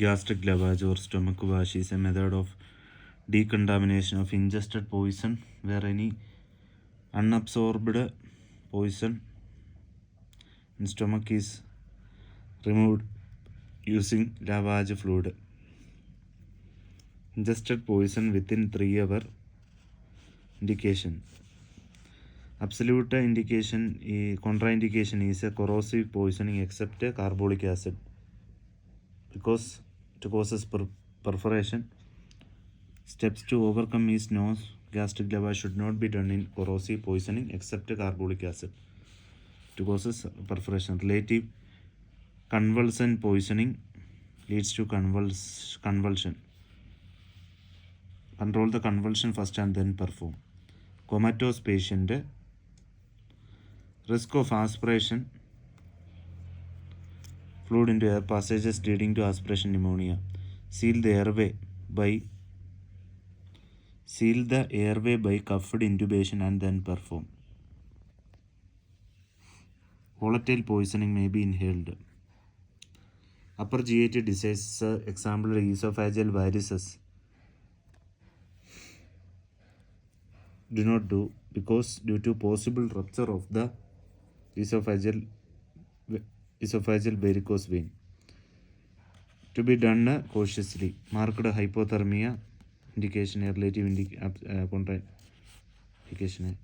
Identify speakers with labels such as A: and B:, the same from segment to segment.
A: Gastric lavage or stomach wash is a method of decontamination of ingested poison where any unabsorbed poison in stomach is removed using lavage fluid. Ingested poison within 3 hours. Indication. Absolute contraindication is a corrosive poisoning except carbolic acid because it causes perforation. Steps to overcome is no gastric lavage should not be done in corrosive poisoning except carbolic acid. It causes perforation. Relative convulsant poisoning leads to convulsion. Control the convulsion first and then perform. Comatose patient, risk of aspiration fluid into air passages leading to aspiration pneumonia. Seal the airway by cuffed intubation and then perform. Volatile poisoning may be inhaled. Upper GI disease, example esophageal varices. Do not do because due to possible rupture of the esophageal varicose vein. To be done cautiously. Marked hypothermia indication, relative contraindication.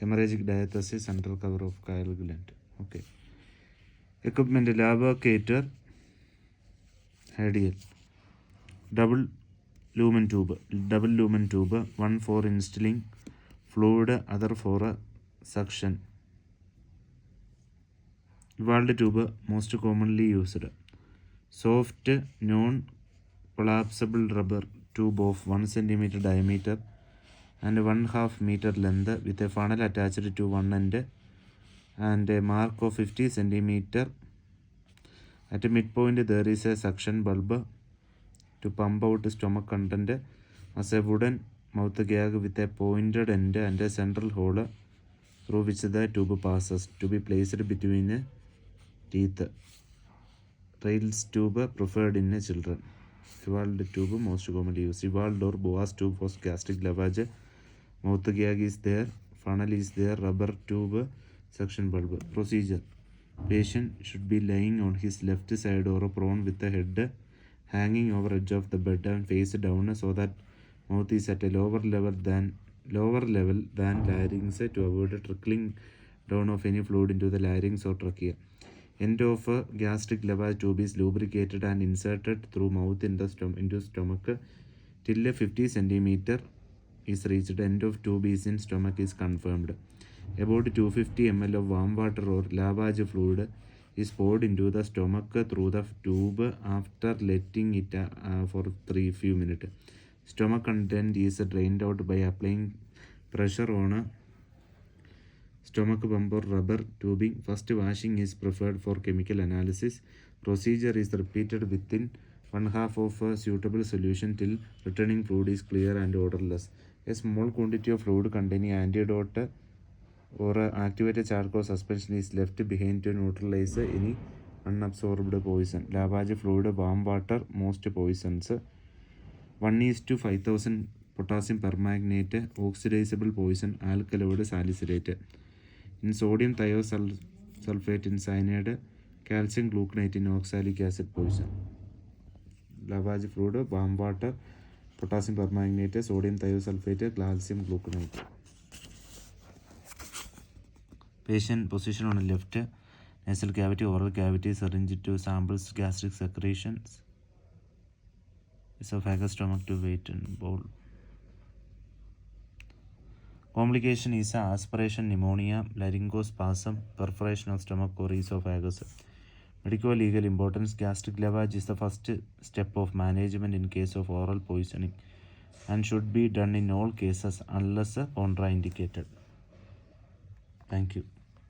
A: Hemorrhagic diathesis, central cover of chial gland. Okay. Equipment lavacator, ideal. Double lumen tube, one for instilling fluid, other for suction. Valve tube most commonly used. Soft non-collapsible rubber tube of 1 cm diameter and 1/2 meter length with a funnel attached to one end and a mark of 50 cm. At a midpoint there is a suction bulb to pump out stomach content as a wooden mouth gag with a pointed end and a central hole through which the tube passes, to be placed between teeth. Rails tube preferred in children. Evolved tube most commonly used. Evolved or Boas tube for gastric lavage. Mouth gag is there, funnel is there, rubber tube, suction bulb. Procedure. Patient should be lying on his left side or prone with the head hanging over edge of the bed and face down so that mouth is at a lower level than larynx to avoid trickling down of any fluid into the larynx or trachea. End of gastric lavage tube is lubricated and inserted through mouth into stomach till 50 cm is reached. End of tube is in stomach is confirmed. About 250 ml of warm water or lavage fluid is poured into the stomach through the tube after letting it for few minutes. Stomach content is drained out by applying pressure on stomach pump or rubber tubing. First washing is preferred for chemical analysis. Procedure is repeated within 1/2 of a suitable solution till returning fluid is clear and odorless. A small quantity of fluid containing antidote or activated charcoal suspension is left behind to neutralize any unabsorbed poison. Lavage fluid, warm water, most poisons. 1:5000 potassium permanganate, oxidizable poison, alkaloid salicylate. In sodium thiosulfate in cyanide, calcium gluconate in oxalic acid poison. Lavage fluid, warm water, potassium permanganate, sodium thiosulfate, calcium gluconate. Patient position on the left, nasal cavity, oral cavity, syringe to samples gastric secretions, esophagus, stomach to weight and bowl. Complication is aspiration pneumonia, laryngospasm, perforation of stomach or esophagus. Medico-legal importance: gastric lavage is the first step of management in case of oral poisoning and should be done in all cases unless contraindicated. Thank you.